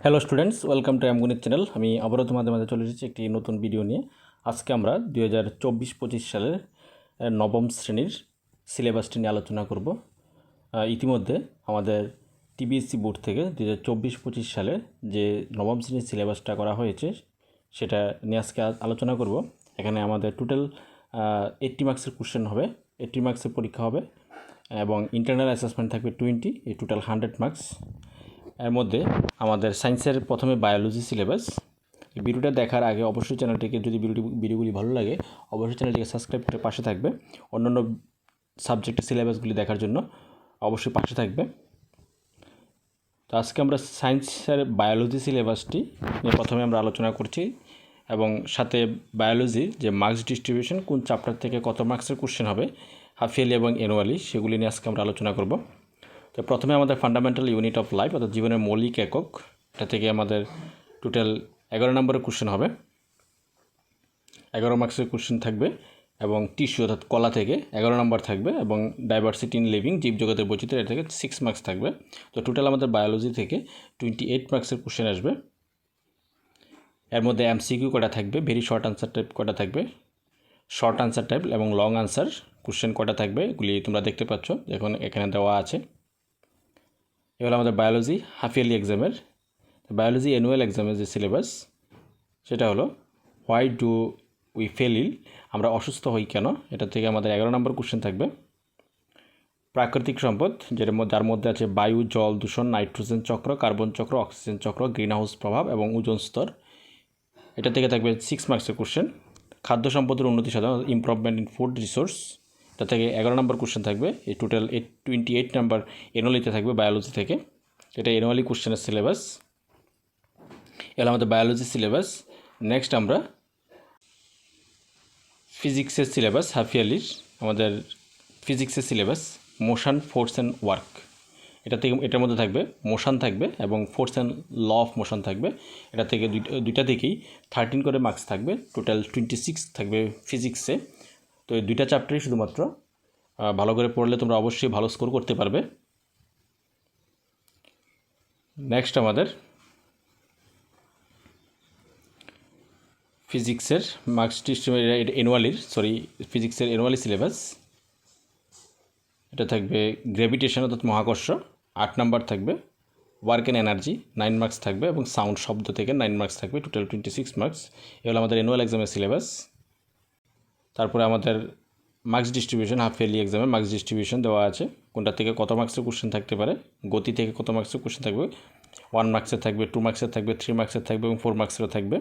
Hello students, welcome to আমগণিত channel. আমি আবারও তোমাদের মাঝে চলে এসেছি একটি নতুন ভিডিও নিয়ে। আজকে আমরা 2024-25 সালের নবম শ্রেণীর সিলেবাসটি নিয়ে আলোচনা করব। ইতিমধ্যে আমাদের টিবিএসসি বোর্ড থেকে 2024-25 সালে যে নবম শ্রেণীর সিলেবাসটা করা হয়েছে সেটা নিয়ে আজকে আলোচনা করব। এখানে আমাদের টোটাল 80 মার্কসের কোশ্চেন হবে, 80 মার্কসের পরীক্ষা হবে এবং ইন্টারনাল অ্যাসেসমেন্ট থাকবে 20, এই টোটাল 100 মার্কস। এর মধ্যে আমাদের সায়েন্সের প্রথমে বায়োলজি সিলেবাস। ভিডিওটা দেখার আগে অবশ্যই চ্যানেলটিকে, যদি ভিডিওগুলি ভালো লাগে অবশ্যই চ্যানেলটিকে সাবস্ক্রাইব করে পাশে থাকবে। অন্যান্য সাবজেক্টের সিলেবাসগুলি দেখার জন্য অবশ্যই পাশে থাকবে। তো আজকে আমরা সায়েন্সের বায়োলজি সিলেবাসটি নিয়ে প্রথমে আমরা আলোচনা করছি এবং সাথে বায়োলজির যে মার্কস ডিস্ট্রিবিউশন, কোন চ্যাপ্টার থেকে কত মার্কসের কোশ্চেন হবে হাফ ইয়ারলি এবং অ্যানুয়ালি, সেগুলি নিয়ে আজকে আমরা আলোচনা করব। তো প্রথমে আমাদের ফান্ডামেন্টাল ইউনিট অফ লাইফ অর্থাৎ জীবনের মৌলিক একক, এটা থেকে আমাদের টোটাল 11 নম্বরের কোশ্চেন হবে, 11 মার্কসের কোশ্চেন থাকবে এবং টিস্যু অর্থাৎ কলা থেকে 11 নম্বর থাকবে এবং ডাইভার্সিটি ইন লিভিং জীবজগতের বৈচিত্র্য, এটা থেকে 6 মার্কস থাকবে। তো টোটাল আমাদের বায়োলজি থেকে 28 মার্কসের কোশ্চেন আসবে। এর মধ্যে এমসিকিউ কটা থাকবে, ভেরি শর্ট আনসার টাইপ কটা থাকবে, শর্ট আনসার টাইপ এবং লং আনসার কোশ্চেন কটা থাকবে, এগুলি তোমরা দেখতে পাচ্ছ এখন এখানে দেওয়া আছে। এবার আমাদের বায়োলজি হাফ ইয়ারলি এক্সামের, বায়োলজি অ্যানুয়াল এক্সামের যে সিলেবাস সেটা হলো হোয়াই ডু উই ফেল ইল, আমরা অসুস্থ হই কেন, এটা থেকে আমাদের 11 নম্বর কোশ্চেন থাকবে। প্রাকৃতিক সম্পদ, যার মধ্যে আছে বায়ু, জল দূষণ, নাইট্রোজেন চক্র, কার্বন চক্র, অক্সিজেন চক্র, গ্রিন হাউস প্রভাব এবং ওজোন স্তর, এটা থেকে থাকবে 6 মার্কসের কোশ্চেন। খাদ্য সম্পদের উন্নতি সাধন, ইমপ্রুভমেন্ট ইন ফুড রিসোর্স, এটা থেকে 11 নম্বর কোশ্চেন থাকবে। এই টোটাল 28 নম্বর অ্যানুয়ালিতে থাকবে বায়োলজি থেকে, এটা অ্যানুয়ালি কোশ্চেনের সিলেবাস। এগুলো আমাদের বায়োলজি সিলেবাস। নেক্সট আমরা ফিজিক্সের সিলেবাস হাফ ইয়ারলির, আমাদের ফিজিক্সের syllabus motion, force and work, এটার মধ্যে থাকবে মোশন থাকবে এবং force and law of motion থাকবে। এটা থেকে দুইটা থেকেই 13 করে মার্কস থাকবে, টোটাল 26 থাকবে ফিজিক্সে। তো এই দুইটা চ্যাপ্টারই শুধুমাত্র ভালো করে পড়লে তোমরা অবশ্যই ভালো স্কোর করতে পারবে। নেক্সট আমাদের ফিজিক্সের মার্কস ফিজিক্সের অ্যানুয়ালি সিলেবাস, এটা থাকবে গ্র্যাভিটেশন অর্থাৎ মহাকর্ষ 8 নাম্বার থাকবে, ওয়ার্ক অ্যান্ড এনার্জি 9 মার্কস থাকবে এবং সাউন্ড শব্দ থেকে 9 মার্কস থাকবে, টোটাল 26 মার্কস। এগুলো আমাদের অ্যানুয়াল এক্সামের সিলেবাস। তারপরে আমাদের মার্কস ডিস্ট্রিবিউশন, হাফ ইয়ারলি এক্সামে মার্কস ডিস্ট্রিবিউশন দেওয়া আছে, কোনটা থেকে কত মার্কসের কোশ্চেন থাকতে পারে। গতি থেকে কত মার্কসের কোশ্চেন থাকবে, 1 মার্কসের থাকবে, 2 মার্কসের থাকবে, 3 মার্কসের থাকবে এবং 4 মার্কসেরও থাকবে।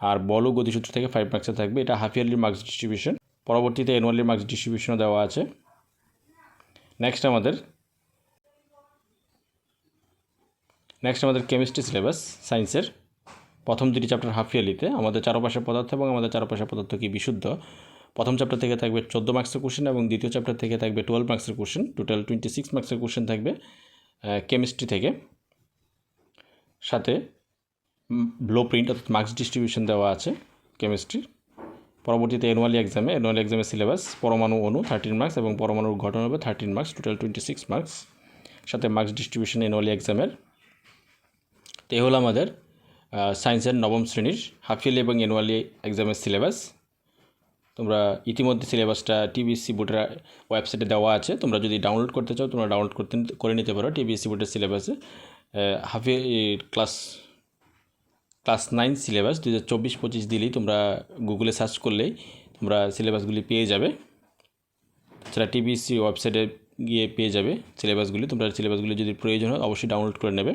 আর বল ও গতিসূত্র থেকে 5 মার্কসের থাকবে। এটা হাফ ইয়ারলি মার্কস ডিস্ট্রিবিউশন। পরবর্তীতে অ্যানুয়ালি মার্কস ডিস্ট্রিবিউশনও দেওয়া আছে। নেক্সট আমাদের কেমিস্ট্রি সিলেবাস সায়েন্সের প্রথম দুটি চ্যাপ্টার হাফ ইয়ারলিতে আমাদের চারপাশের পদার্থ এবং আমাদের চারপাশের পদার্থ কি বিশুদ্ধ, প্রথম চ্যাপ্টার থেকে থাকবে 14 মার্কসের কোশ্চেন এবং দ্বিতীয় চ্যাপ্টার থেকে থাকবে 12 মার্কসের কোশ্চেন, টোটাল 26 মার্কসের কোশ্চেন থাকবে কেমিস্ট্রি থেকে। সাথে ব্লো প্রিন্ট অর্থাৎ মার্কস ডিস্ট্রিবিউশন দেওয়া আছে কেমিস্ট্রির। পরবর্তীতে অ্যানুয়ালি এক্সামের সিলেবাস পরমাণু অণু 13 মার্কস এবং পরমাণুর গঠন হবে 13 মার্কস, টোটাল 26 মার্কস। সাথে মার্কস ডিস্ট্রিবিউশন অ্যানুয়ালি এক্সামের। তো এই হলো আমাদের সায়েন্সের নবম শ্রেণীর হাফ ইয়ারলি এবং অ্যানুয়ালি এক্সামের সিলেবাস। তোমরা ইতিমধ্যে সিলেবাসটা টিবিএসসি বোর্ডের ওয়েবসাইটে দেওয়া আছে, তোমরা যদি ডাউনলোড করতে চাও তোমরা ডাউনলোড করে নিতে পারো। টিবিএসসি বোর্ডের সিলেবাসে হাফ ক্লাস 9 সিলেবাস 2024-25 দিলেই তোমরা গুগলে সার্চ করলেই তোমরা সিলেবাসগুলি পেয়ে যাবে। তাছাড়া টিবিএসসি ওয়েবসাইটে গিয়ে পেয়ে যাবে সিলেবাসগুলি। তোমরা সিলেবাসগুলি যদি প্রয়োজন হয় অবশ্যই ডাউনলোড করে নেবে।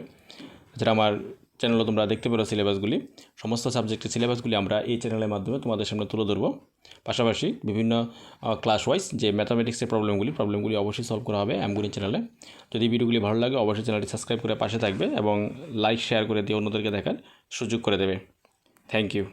তাছাড়া আমার চ্যানেলও তোমরা দেখতে পারো সিলেবাসগুলি, সমস্ত সাবজেক্টের সিলেবাসগুলি আমরা এই চ্যানেলের মাধ্যমে তোমাদের সামনে তুলে ধরবো। পাশাপাশি বিভিন্ন ক্লাস ওয়াইজ যে ম্যাথামেটিক্সের প্রবলেমগুলি অবশ্যই সলভ করা হবে আমগণিত চ্যানেলে। যদি ভিডিওগুলি ভালো লাগে অবশ্যই চ্যানেলটি সাবস্ক্রাইব করে পাশে থাকবে এবং লাইক শেয়ার করে দিয়ে অন্যদেরকে দেখার সুযোগ করে দেবে। Thank you.